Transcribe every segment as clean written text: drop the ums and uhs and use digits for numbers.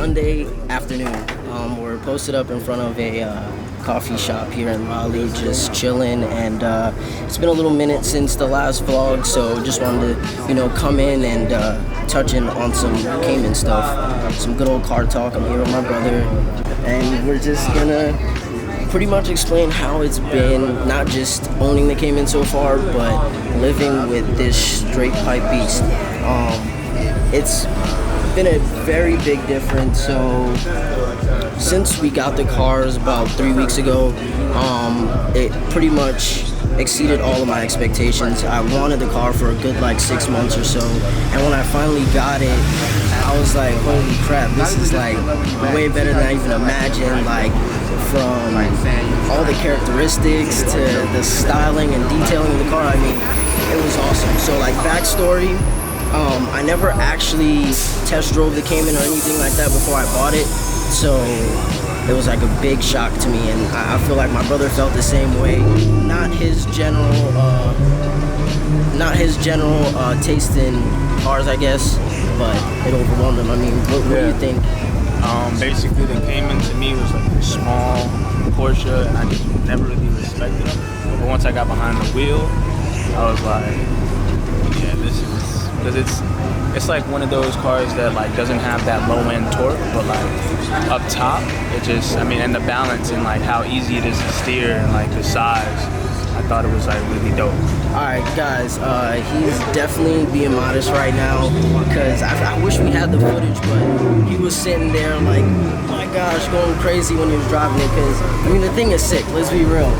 Sunday afternoon. We're posted up in front of a coffee shop here in Raleigh, just chilling, and it's been a little minute since the last vlog, so just wanted to, come in and touch in on some Cayman stuff, some good old car talk. I'm here with my brother, and we're just gonna pretty much explain how it's been, not just owning the Cayman so far, but living with this straight pipe beast. It's been a very big difference. So since we got the cars about 3 weeks ago, it pretty much exceeded all of my expectations. I wanted the car for a good 6 months or so, and when I finally got it, I was like, holy crap, this is way better than I even imagined, from all the characteristics to the styling and detailing of the car. I mean, it was awesome. So backstory, I never actually test drove the Cayman or anything like that before I bought it, so it was a big shock to me, and I feel like my brother felt the same way. Not his general taste in cars, I guess, but it overwhelmed him. I mean, what do you think? Basically, the Cayman to me was a small Porsche, and I just never really respected them. But once I got behind the wheel, I was like, yeah, this is, because it's one of those cars that doesn't have that low end torque, but up top, it just, and the balance and how easy it is to steer and the size, I thought it was really dope. Alright guys, he's definitely being modest right now, because I wish we had the footage, but he was sitting there my gosh, going crazy when he was driving it, because the thing is sick, let's be real.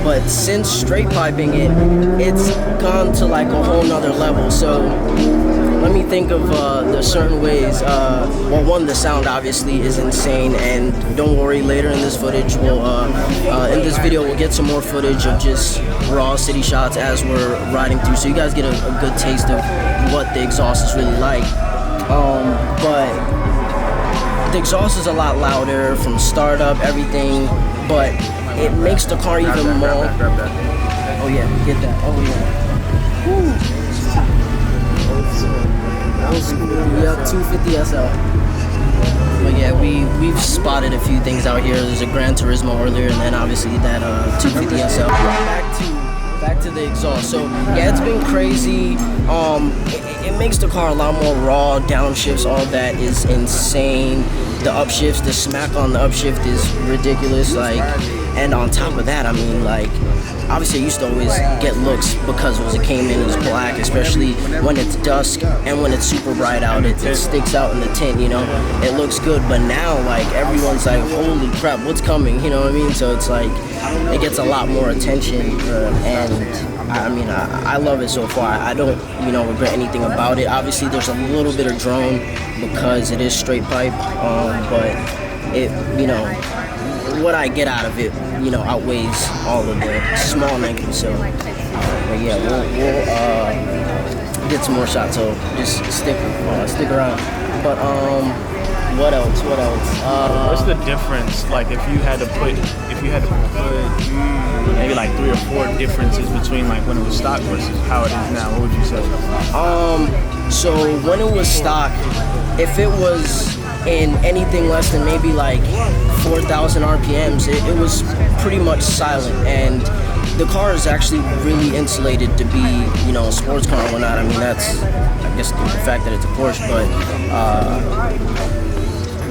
But since straight piping it, it's gone to a whole nother level. So let me think of the certain ways. Well, one, the sound obviously is insane, and don't worry, later in this footage, in this video, we'll get some more footage of just raw city shots as we're riding through, so you guys get a good taste of what the exhaust is really like. But the exhaust is a lot louder from startup, everything, but it makes the car even more. Grab that. Oh yeah, get that. Oh yeah. Woo. Old school. Yep, 250 SL. But yeah, we've spotted a few things out here. There's a Gran Turismo earlier, and then obviously that 250 SL. Back to the exhaust. So yeah, it's been crazy. It makes the car a lot more raw. Downshifts, all that is insane. The upshifts, the smack on the upshift is ridiculous. And on top of that, obviously I used to always get looks because it was a Cayman, it was black, especially when it's dusk and when it's super bright out, it sticks out in the tint, it looks good. But now everyone's holy crap, what's coming, you know what I mean? So it's it gets a lot more attention, and I love it so far. I don't regret anything about it. Obviously there's a little bit of drone because it is straight pipe, but it what I get out of it, outweighs all of the small negatives. So, but yeah, we'll get some more shots. So just stick around. But what else? What's the difference? If you had to put maybe 3 or 4 differences between when it was stock versus how it is now, what would you say? So when it was stock, if it was in anything less than maybe 4,000 RPMs, it was pretty much silent, and the car is actually really insulated to be, a sports car and whatnot. That's, I guess, the fact that it's a Porsche, but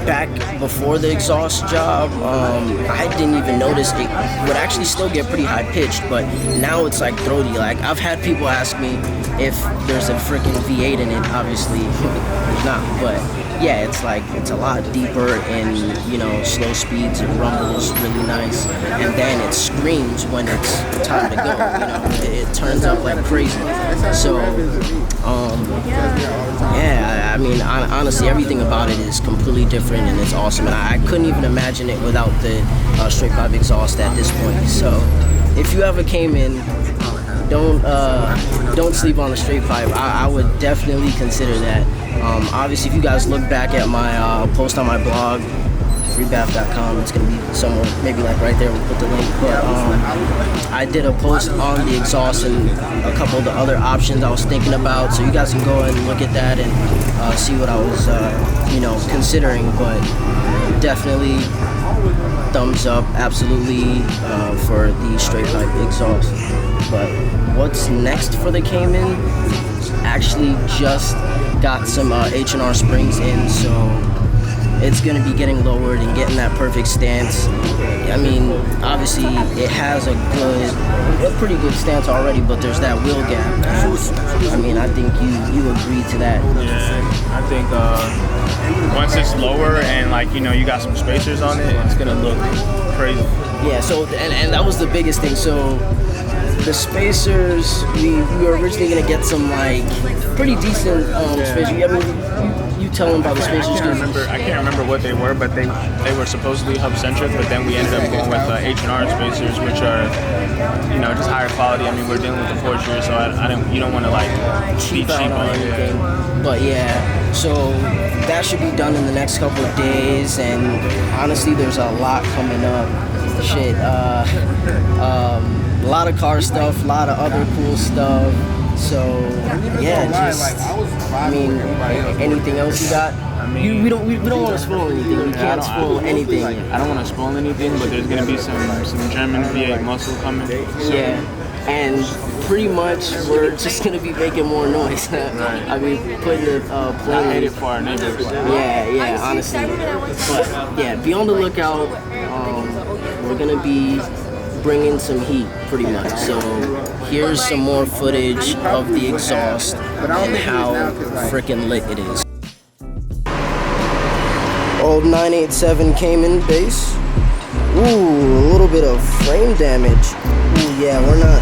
back before the exhaust job, I didn't even notice it would actually still get pretty high pitched, but now it's throaty. I've had people ask me if there's a freaking V8 in it. Obviously there's not, but yeah, it's a lot deeper in slow speeds. It rumbles really nice, and then it screams when it's time to go. It turns up like crazy. So yeah, honestly, everything about it is completely different, and it's awesome. And I couldn't even imagine it without the straight pipe exhaust at this point. So if you have a Cayman, don't sleep on the straight pipe. I would definitely consider that. Obviously, if you guys look back at my post on my blog, freebath.com. It's gonna be somewhere, maybe like right there. We'll put the link. But I did a post on the exhaust and a couple of the other options I was thinking about, so you guys can go and look at that and see what I was, considering. But definitely thumbs up, absolutely, for the straight pipe exhaust. But what's next for the Cayman? Actually just got some H&R springs in, so it's gonna be getting lowered and getting that perfect stance. I mean, obviously it has a pretty good stance already, but there's that wheel gap. I mean, I think you agree to that. Yeah, I think once it's lower and you got some spacers on it, it's gonna look crazy. Yeah. So and that was the biggest thing. So the spacers, we were originally gonna get some pretty decent spacers. I mean, you tell them about the spacers. I can't remember what they were, but they were supposedly hub centric. But then we ended up going with H&R spacers, which are just higher quality. I mean, we're dealing with the Porsche, so you don't want to cheap on anything. But yeah, so that should be done in the next couple of days. And honestly, there's a lot coming up. Shit. A lot of car stuff, a lot of other cool stuff. So yeah, anything else you got? I mean, we don't want to spoil anything. We can't spoil anything. I don't want to spoil anything, but there's gonna be some German V8 muscle coming. So. Yeah, and pretty much we're just gonna be making more noise. I mean, putting the plane. I hate it for our neighbors. Yeah, honestly. But yeah, be on the lookout. We're gonna be bringing some heat pretty much. So here's some more footage of the exhaust and how freaking lit it is. Old 987 Cayman base. Ooh, a little bit of frame damage. Ooh, yeah, we're not.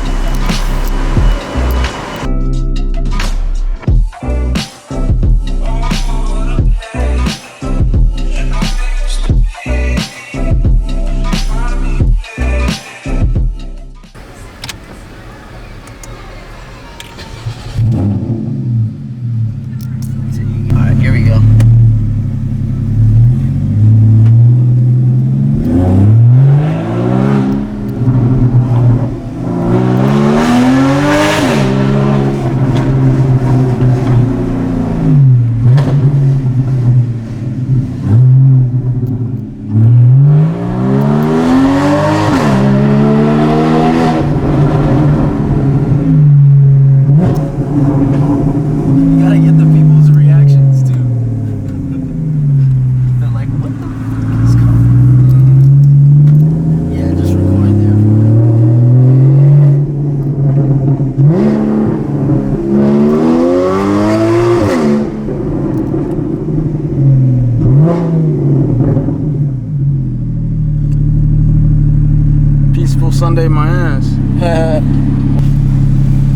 Sunday my ass.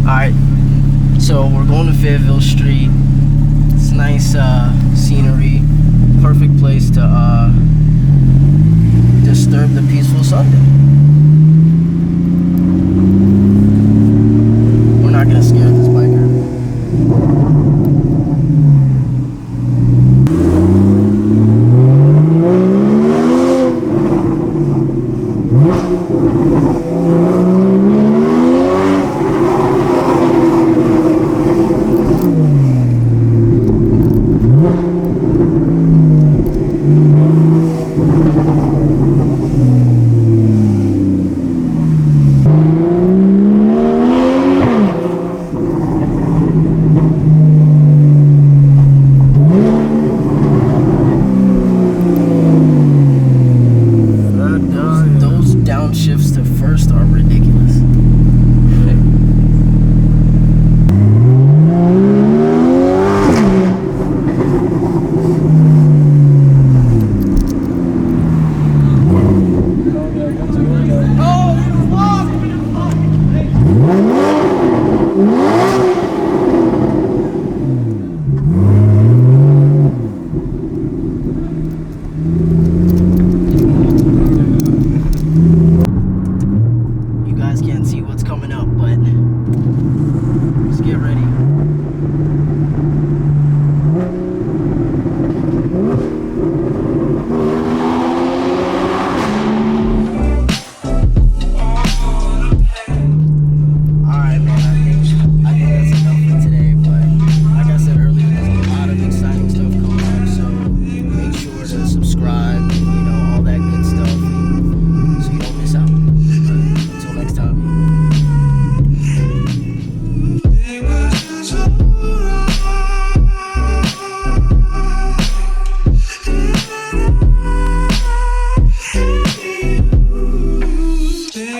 Alright, so we're going to Fayetteville Street. It's nice scenery, perfect place to